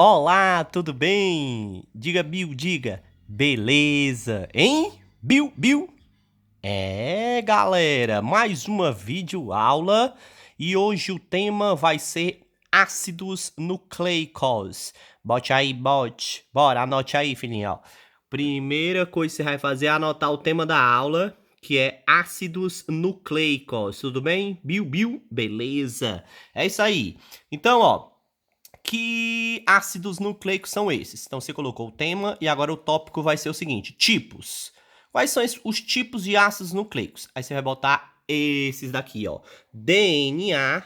Olá, tudo bem? Diga, Bill, diga. Beleza, hein? Bill? Galera, mais uma videoaula e hoje o tema vai ser ácidos nucleicos. Bote aí, bote. Bora, anote aí, filhinho, ó. Primeira coisa que você vai fazer é anotar o tema da aula, que é ácidos nucleicos. Tudo bem? Bill? Beleza. É isso aí. Então, ó, que ácidos nucleicos são esses? Então você colocou o tema e agora o tópico vai ser o seguinte: tipos. Quais são os tipos de ácidos nucleicos? Aí você vai botar esses daqui, ó: DNA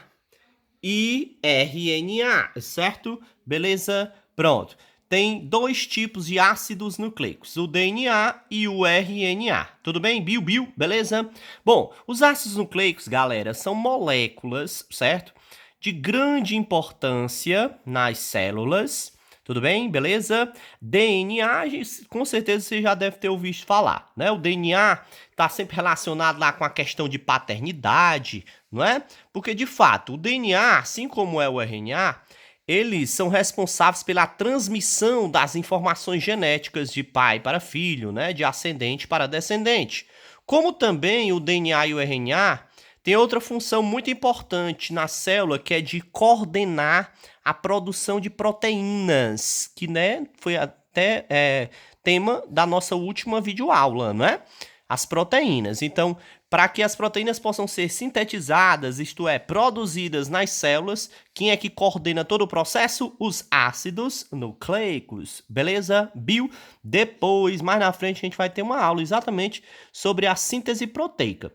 e RNA, certo? Beleza? Pronto. Tem dois tipos de ácidos nucleicos, o DNA e o RNA. Tudo bem? Bill? Beleza? Bom, os ácidos nucleicos, galera, são moléculas, certo? De grande importância nas células. Tudo bem? Beleza? DNA, com certeza você já deve ter ouvido falar, né? O DNA está sempre relacionado lá com a questão de paternidade, não é? Porque, de fato, o DNA, assim como é o RNA, eles são responsáveis pela transmissão das informações genéticas de pai para filho, né? De ascendente para descendente. Como também o DNA e o RNA tem outra função muito importante na célula, que é de coordenar a produção de proteínas, que, né, foi até tema da nossa última videoaula, não é? As proteínas. Então, para que as proteínas possam ser sintetizadas, isto é, produzidas nas células, quem é que coordena todo o processo? Os ácidos nucleicos, beleza? Bill? Depois, mais na frente, a gente vai ter uma aula exatamente sobre a síntese proteica.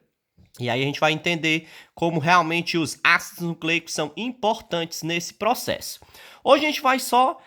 E aí a gente vai entender como realmente os ácidos nucleicos são importantes nesse processo. Hoje a gente vai só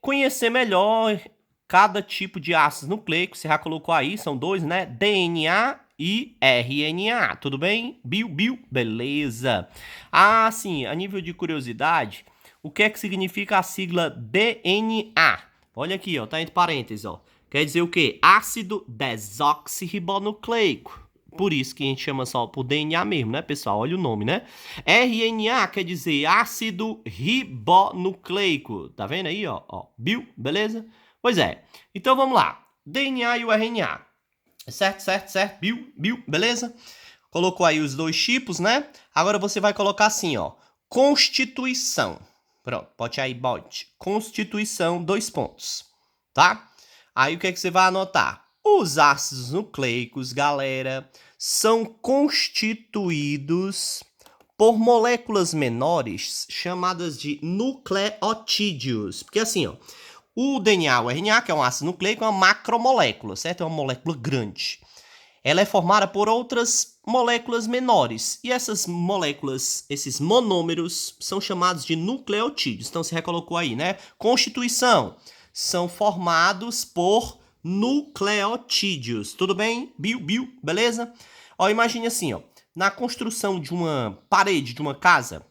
conhecer melhor cada tipo de ácido nucleico. Você já colocou aí, são dois, né? DNA e RNA, tudo bem? Bill? Beleza. Ah, sim, a nível de curiosidade, o que é que significa a sigla DNA? Olha aqui, ó, tá entre parênteses, ó. Quer dizer o quê? Ácido desoxirribonucleico. Por isso que a gente chama só por DNA mesmo, né, pessoal? Olha o nome, né? RNA quer dizer ácido ribonucleico. Tá vendo aí, ó? Bill, beleza? Pois é. Então vamos lá. DNA e o RNA. Certo. Bill, beleza? Colocou aí os dois tipos, né? Agora você vai colocar assim, ó. Constituição. Pronto, bote aí, bote. Constituição, dois pontos. Tá? Aí o que é que você vai anotar? Os ácidos nucleicos, galera, são constituídos por moléculas menores chamadas de nucleotídeos. Porque assim, ó, o DNA, o RNA, que é um ácido nucleico, é uma macromolécula, certo? É uma molécula grande. Ela é formada por outras moléculas menores. E essas moléculas, esses monômeros, são chamados de nucleotídeos. Então, você recolocou aí, né? Constituição. São formados por nucleotídeos. Tudo bem? Bill, beleza? Ó, imagine assim, ó. Na construção de uma parede de uma casa,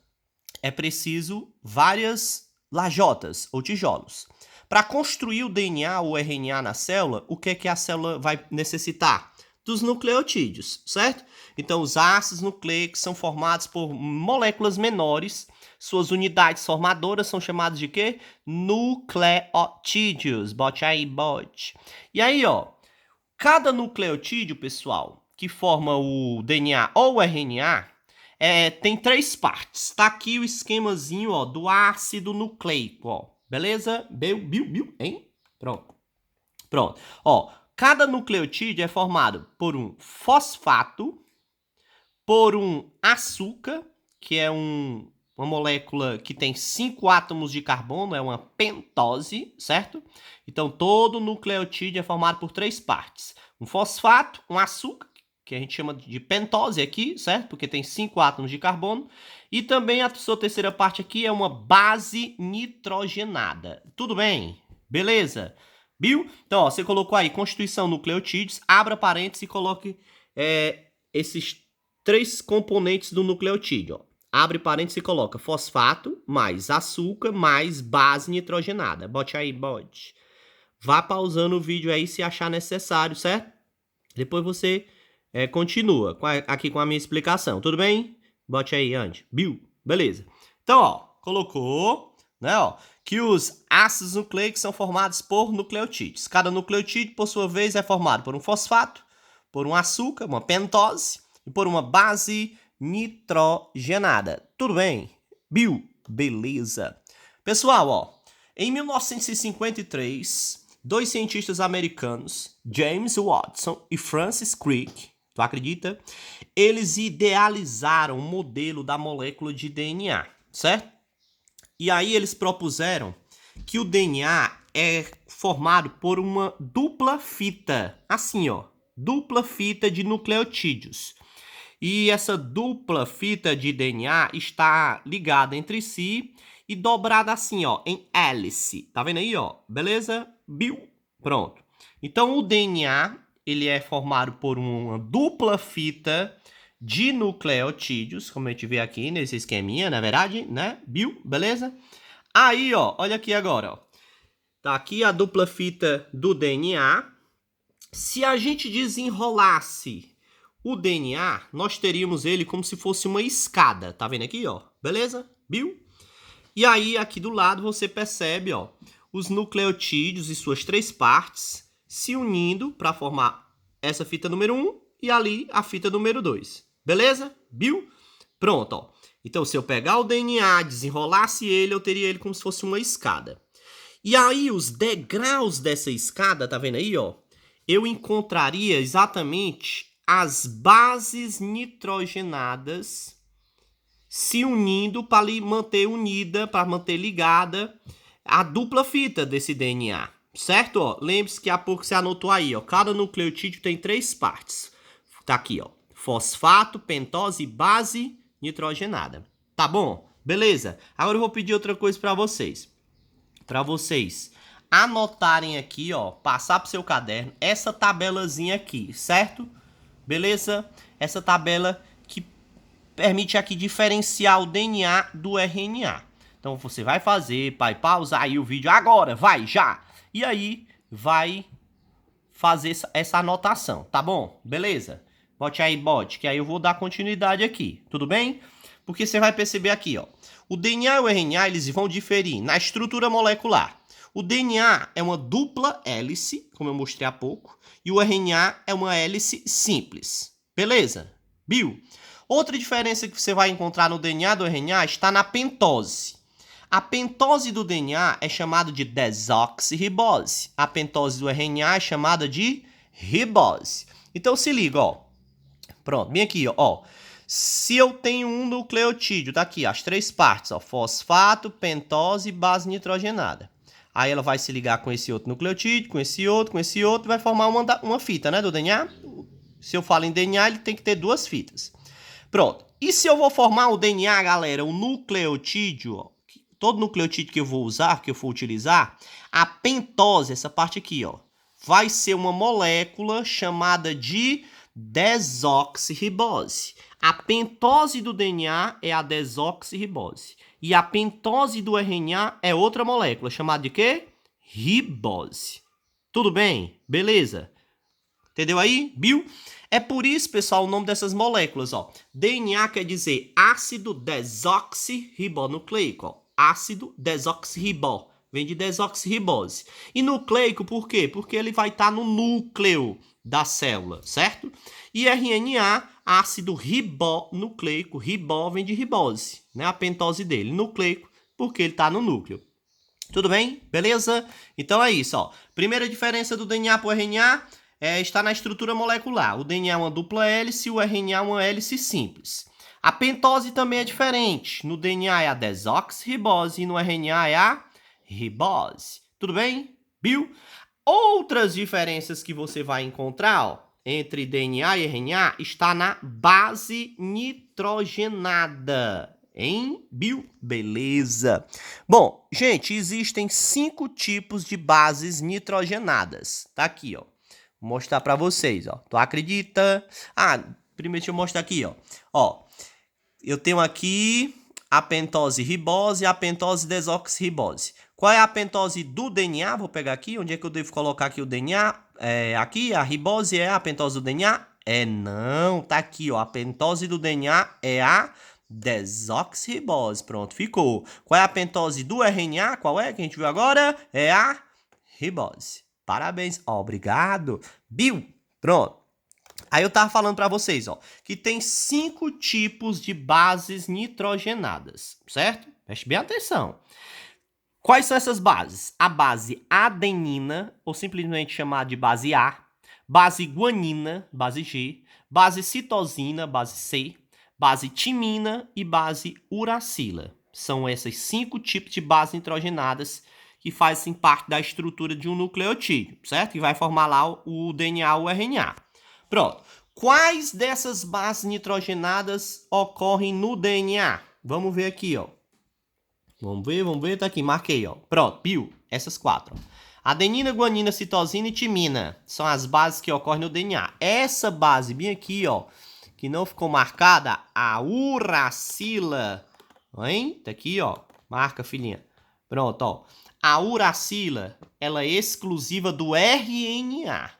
é preciso várias lajotas ou tijolos. Para construir o DNA ou RNA na célula, o que é que a célula vai necessitar? Dos nucleotídeos, certo? Então, os ácidos nucleicos são formados por moléculas menores. Suas unidades formadoras são chamadas de quê? Nucleotídeos. Bote aí, bote. E aí, ó, cada nucleotídeo, pessoal, que forma o DNA ou o RNA, tem três partes. Tá aqui o esquemazinho, ó, do ácido nucleico, ó. Beleza? Bill, hein? Pronto. Ó, cada nucleotídeo é formado por um fosfato, por um açúcar, que é uma molécula que tem 5 átomos de carbono, é uma pentose, certo? Então, todo nucleotídeo é formado por três partes. Um fosfato, um açúcar, que a gente chama de pentose aqui, certo? Porque tem 5 átomos de carbono. E também a sua terceira parte aqui é uma base nitrogenada. Tudo bem? Beleza? Bill? Então, ó, você colocou aí constituição nucleotídeos, abra parênteses e coloque esses três componentes do nucleotídeo. Ó. Abre parênteses e coloca fosfato mais açúcar mais base nitrogenada. Bote aí, bote. Vá pausando o vídeo aí se achar necessário, certo? Depois você continua aqui com a minha explicação. Tudo bem? Bote aí, Andy. Bill. Beleza. Então, ó, colocou. né, ó, que os ácidos nucleicos são formados por nucleotídeos. Cada nucleotídeo, por sua vez, é formado por um fosfato, por um açúcar, uma pentose e por uma base nitrogenada. Tudo bem? Bill? Beleza. Pessoal, ó, em 1953, dois cientistas americanos, James Watson e Francis Crick, tu acredita? Eles idealizaram o modelo da molécula de DNA, certo? E aí eles propuseram que o DNA é formado por uma dupla fita, assim, ó, dupla fita de nucleotídeos. E essa dupla fita de DNA está ligada entre si e dobrada assim, ó, em hélice. Tá vendo aí, ó? Beleza? Bill. Pronto. Então o DNA, ele é formado por uma dupla fita de nucleotídeos, como a gente vê aqui nesse esqueminha, na verdade, né? Bill, beleza? Aí, ó, olha aqui agora, ó. Tá aqui a dupla fita do DNA. Se a gente desenrolasse o DNA, nós teríamos ele como se fosse uma escada. Tá vendo aqui, ó? Beleza? Bill? E aí, aqui do lado, você percebe, ó, os nucleotídeos e suas três partes se unindo para formar essa fita número 1 e ali a fita número 2. Beleza? Bill? Pronto, ó. Então, se eu pegar o DNA, desenrolasse ele, eu teria ele como se fosse uma escada. E aí, os degraus dessa escada, tá vendo aí, ó? Eu encontraria exatamente as bases nitrogenadas se unindo para manter unida, para manter ligada a dupla fita desse DNA, certo? Ó, lembre-se que há pouco você anotou aí, ó, cada nucleotídeo tem três partes. Tá aqui, ó, fosfato, pentose e base nitrogenada. Tá bom? Beleza? Agora eu vou pedir outra coisa para vocês. Para vocês anotarem aqui, ó, passar pro seu caderno essa tabelazinha aqui, certo? Beleza? Essa tabela que permite aqui diferenciar o DNA do RNA. Então você vai fazer, vai pausar aí o vídeo agora, vai, já. E aí vai fazer essa anotação, tá bom? Beleza? Bote aí, bote, que aí eu vou dar continuidade aqui, tudo bem? Porque você vai perceber aqui, ó, o DNA e o RNA, eles vão diferir na estrutura molecular. O DNA é uma dupla hélice, como eu mostrei há pouco, e o RNA é uma hélice simples. Beleza? Bill? Outra diferença que você vai encontrar no DNA do RNA está na pentose. A pentose do DNA é chamada de desoxirribose. A pentose do RNA é chamada de ribose. Então se liga, ó. Pronto, bem aqui, ó. Se eu tenho um nucleotídeo, tá aqui, as três partes, ó, fosfato, pentose e base nitrogenada. Aí ela vai se ligar com esse outro nucleotídeo, com esse outro, e vai formar uma fita, né, do DNA. Se eu falo em DNA, ele tem que ter duas fitas. Pronto. E se eu vou formar o DNA, galera, o nucleotídeo, ó, todo nucleotídeo que eu vou usar, que eu for utilizar, a pentose, essa parte aqui, ó, vai ser uma molécula chamada de desoxirribose. A pentose do DNA é a desoxirribose. E a pentose do RNA é outra molécula, chamada de quê? Ribose. Tudo bem? Beleza? Entendeu aí, Bill? É por isso, pessoal, o nome dessas moléculas, ó. DNA quer dizer ácido desoxirribonucleico, ó. Ácido desoxirribó. Vem de desoxirribose. E nucleico, por quê? Porque ele vai estar no núcleo da célula, certo? E RNA, ácido ribonucleico. Ribó vem de ribose, né? A pentose dele. Nucleico, porque ele está no núcleo. Tudo bem? Beleza? Então é isso, ó. Primeira diferença do DNA para o RNA está na estrutura molecular. O DNA é uma dupla hélice e o RNA é uma hélice simples. A pentose também é diferente. No DNA é a desoxirribose e no RNA é a ribose. Tudo bem? Bill? Outras diferenças que você vai encontrar, ó, entre DNA e RNA está na base nitrogenada. Hein, Bill? Beleza. Bom, gente, existem 5 tipos de bases nitrogenadas. Tá aqui, ó. Vou mostrar para vocês, ó. Tu acredita? Ah, primeiro deixa eu mostrar aqui, ó. Ó, eu tenho aqui a pentose ribose e a pentose desoxirribose. Qual é a pentose do DNA? Vou pegar aqui. Onde é que eu devo colocar aqui o DNA? Aqui, a ribose é a pentose do DNA? Não, tá aqui, ó. A pentose do DNA é a Desoxirribose. Pronto, ficou. Qual é a pentose do RNA? Qual é que a gente viu agora? É a ribose. Parabéns. Obrigado. Bill. Pronto. Aí eu tava falando para vocês, ó, que tem 5 tipos de bases nitrogenadas, certo? Preste bem atenção. Quais são essas bases? A base adenina, ou simplesmente chamada de base A, base guanina, base G, base citosina, base C, base timina e base uracila. São esses 5 tipos de bases nitrogenadas que fazem parte da estrutura de um nucleotídeo, certo? Que vai formar lá o DNA, o RNA. Pronto. Quais dessas bases nitrogenadas ocorrem no DNA? Vamos ver aqui, ó. Vamos ver, tá aqui, marquei, ó. Pronto, viu? Essas 4. Adenina, guanina, citosina e timina são as bases que ocorrem no DNA. Essa base bem aqui, ó, que não ficou marcada, a uracila, hein? Tá aqui, ó. Marca, filhinha. Pronto, ó. A uracila, ela é exclusiva do RNA,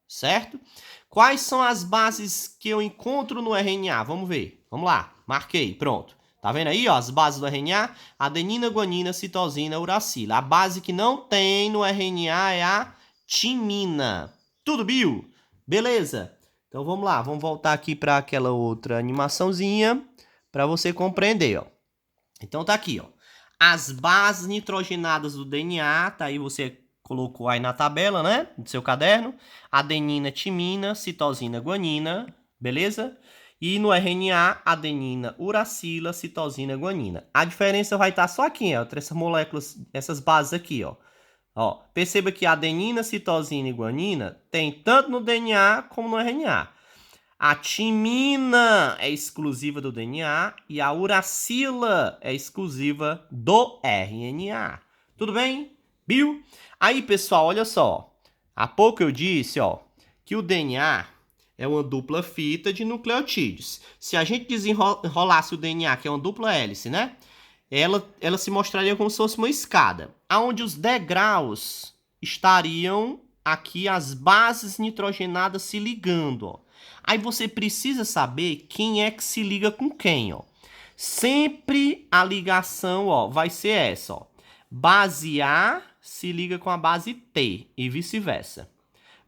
certo? Quais são as bases que eu encontro no RNA? Vamos ver. Vamos lá. Marquei. Pronto. Tá vendo aí, ó, as bases do RNA? Adenina, guanina, citosina, uracila. A base que não tem no RNA é a timina. Tudo, Bill? Beleza? Então vamos lá. Vamos voltar aqui para aquela outra animaçãozinha para você compreender, ó. Então tá aqui, ó. As bases nitrogenadas do DNA, tá aí, você colocou aí na tabela, né, do seu caderno. Adenina, timina, citosina, guanina, beleza? E no RNA, adenina, uracila, citosina, guanina. A diferença vai estar só aqui, ó, entre essas moléculas, essas bases aqui, ó. Ó, perceba que a adenina, citosina e guanina tem tanto no DNA como no RNA. A timina é exclusiva do DNA e a uracila é exclusiva do RNA. Tudo bem? Viu? Aí, pessoal, olha só. Há pouco eu disse, ó, que o DNA é uma dupla fita de nucleotídeos. Se a gente desenrolasse o DNA, que é uma dupla hélice, né? Ela se mostraria como se fosse uma escada, onde os degraus estariam aqui as bases nitrogenadas se ligando, ó. Aí você precisa saber quem é que se liga com quem, ó. Sempre a ligação, ó, vai ser essa, ó. Base A se liga com a base T e vice-versa.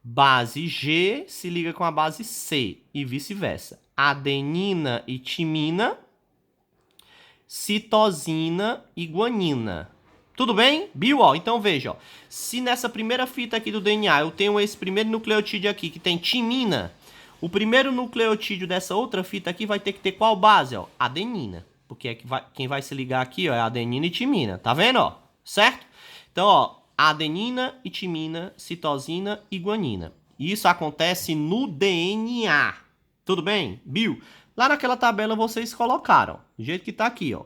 Base G se liga com a base C e vice-versa. Adenina e timina, citosina e guanina. Tudo bem? Bill, ó, então veja, ó. Se nessa primeira fita aqui do DNA eu tenho esse primeiro nucleotídeo aqui que tem timina, o primeiro nucleotídeo dessa outra fita aqui vai ter que ter qual base, ó? Adenina. Porque é que quem vai se ligar aqui, ó, é adenina e timina. Tá vendo, ó? Certo? Então, ó, adenina e timina, citosina e guanina. Isso acontece no DNA. Tudo bem? Bill? Lá naquela tabela vocês colocaram, do jeito que tá aqui, ó.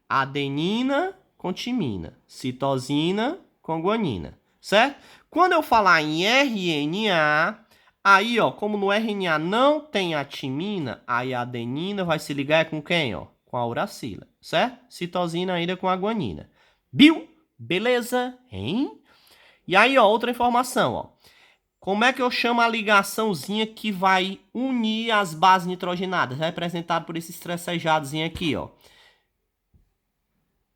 Adenina com timina, citosina com guanina, certo? Quando eu falar em RNA, aí, ó, como no RNA não tem a timina, aí a adenina vai se ligar com quem, ó? Com a uracila, certo? Citosina ainda com a guanina. Bill? Beleza? Hein? E aí, ó, outra informação, ó. Como é que eu chamo a ligaçãozinha que vai unir as bases nitrogenadas? Representado por esses tracejados aqui, ó.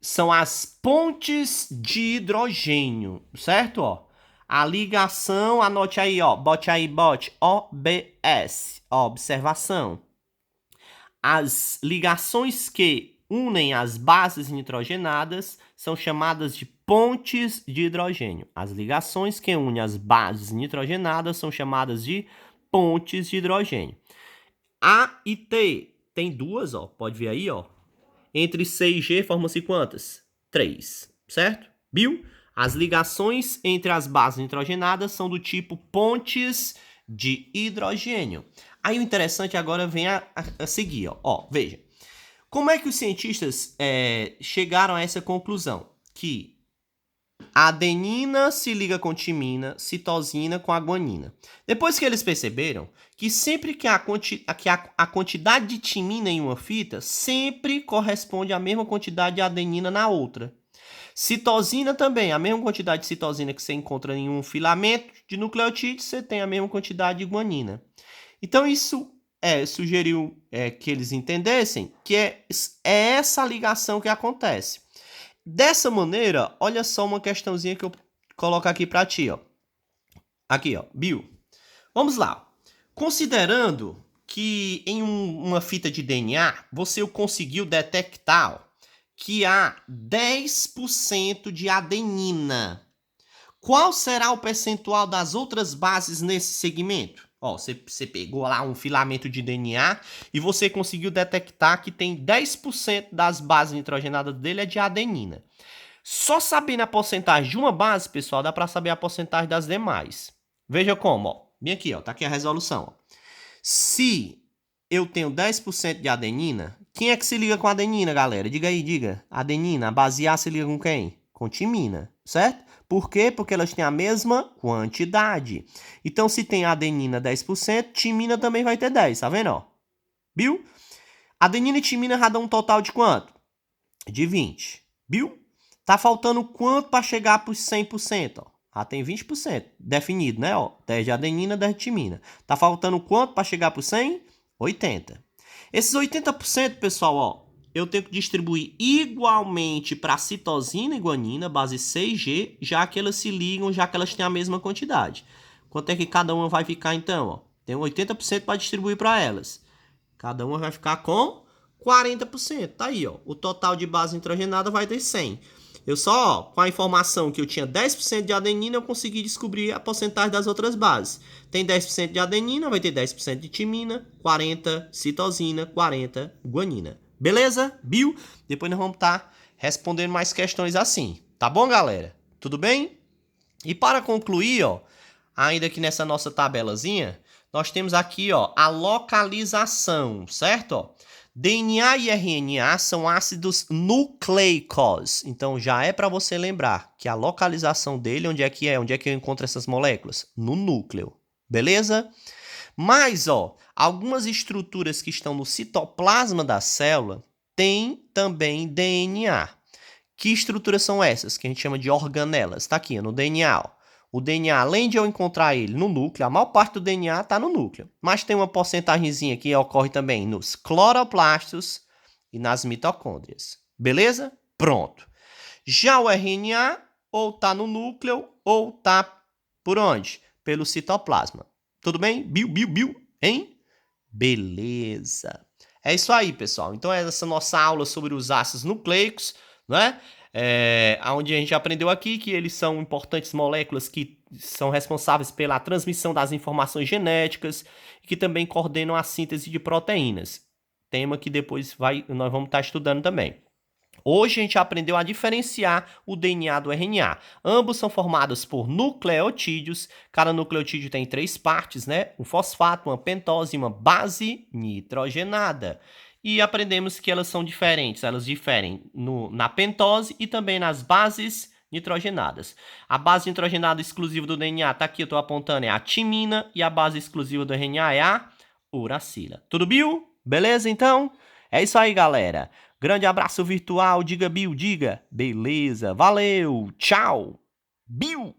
São as pontes de hidrogênio, certo? Ó, a ligação, anote aí, ó, bote aí, OBS, ó, observação. As ligações que unem as bases nitrogenadas são chamadas de pontes de hidrogênio. As ligações que unem as bases nitrogenadas são chamadas de pontes de hidrogênio. A e T tem duas, ó, pode ver aí, ó. Entre C e G formam-se quantas? 3, certo? Bill? As ligações entre as bases nitrogenadas são do tipo pontes de hidrogênio. Aí o interessante agora vem a seguir, ó. Veja. Como é que os cientistas chegaram a essa conclusão? Que a adenina se liga com timina, citosina com a guanina. Depois que eles perceberam que sempre que a quantidade de timina em uma fita sempre corresponde à mesma quantidade de adenina na outra. Citosina também, a mesma quantidade de citosina que você encontra em um filamento de nucleotídeo, você tem a mesma quantidade de guanina. Então isso sugeriu que eles entendessem que é essa ligação que acontece. Dessa maneira, olha só uma questãozinha que eu coloco aqui para ti, ó. Aqui, ó, Bill. Vamos lá. Considerando que em uma fita de DNA você conseguiu detectar que há 10% de adenina. Qual será o percentual das outras bases nesse segmento? Ó, você pegou lá um filamento de DNA e você conseguiu detectar que tem 10% das bases nitrogenadas dele é de adenina. Só sabendo a porcentagem de uma base, pessoal, dá para saber a porcentagem das demais. Veja como, ó. Bem aqui, ó, tá aqui a resolução. Ó. Se eu tenho 10% de adenina, quem é que se liga com adenina, galera? Diga aí, diga. Adenina, a base A se liga com quem? Com timina, certo? Por quê? Porque elas têm a mesma quantidade. Então, se tem adenina 10%, timina também vai ter 10, tá vendo, ó? Viu? Adenina e timina já dão um total de quanto? De 20. Viu? Tá faltando quanto para chegar para os 100%, ó? Já tem 20% definido, né? Ó, 10 de adenina, 10 de timina. Tá faltando quanto para chegar para os 100? 80. Esses 80%, pessoal, ó, eu tenho que distribuir igualmente para citosina e guanina, base C e G, já que elas se ligam, já que elas têm a mesma quantidade. Quanto é que cada uma vai ficar, então? Ó? Tem 80% para distribuir para elas. Cada uma vai ficar com 40%. Tá aí, ó. O total de base nitrogenada vai ter 100. Eu só, ó, com a informação que eu tinha 10% de adenina, eu consegui descobrir a porcentagem das outras bases. Tem 10% de adenina, vai ter 10% de timina, 40% citosina, 40% guanina. Beleza? Bill? Depois nós vamos estar respondendo mais questões assim. Tá bom, galera? Tudo bem? E para concluir, ó, ainda aqui nessa nossa tabelazinha, nós temos aqui, ó, a localização, certo? Ó, DNA e RNA são ácidos nucleicos. Então já é para você lembrar que a localização dele, onde é que é? Onde é que eu encontro essas moléculas? No núcleo. Beleza? Mas, ó, algumas estruturas que estão no citoplasma da célula têm também DNA. Que estruturas são essas? Que a gente chama de organelas. Está aqui, no DNA, ó. O DNA, além de eu encontrar ele no núcleo, a maior parte do DNA está no núcleo. Mas tem uma porcentagemzinha que ocorre também nos cloroplastos e nas mitocôndrias. Beleza? Pronto. Já o RNA, ou está no núcleo, ou está por onde? Pelo citoplasma. Tudo bem? Biu, hein? Beleza. É isso aí, pessoal. Então, essa nossa aula sobre os ácidos nucleicos, né? Onde a gente aprendeu aqui que eles são importantes moléculas que são responsáveis pela transmissão das informações genéticas e que também coordenam a síntese de proteínas. Tema que depois nós vamos estar estudando também. Hoje a gente aprendeu a diferenciar o DNA do RNA. Ambos são formados por nucleotídeos. Cada nucleotídeo tem 3 partes, né? Um fosfato, uma pentose e uma base nitrogenada. E aprendemos que elas são diferentes. Elas diferem na pentose e também nas bases nitrogenadas. A base nitrogenada exclusiva do DNA, tá aqui, eu estou apontando, é a timina. E a base exclusiva do RNA é a uracila. Tudo bem? Beleza, então? É isso aí, galera. Grande abraço virtual. Diga, Bill, diga. Beleza. Valeu. Tchau. Bill.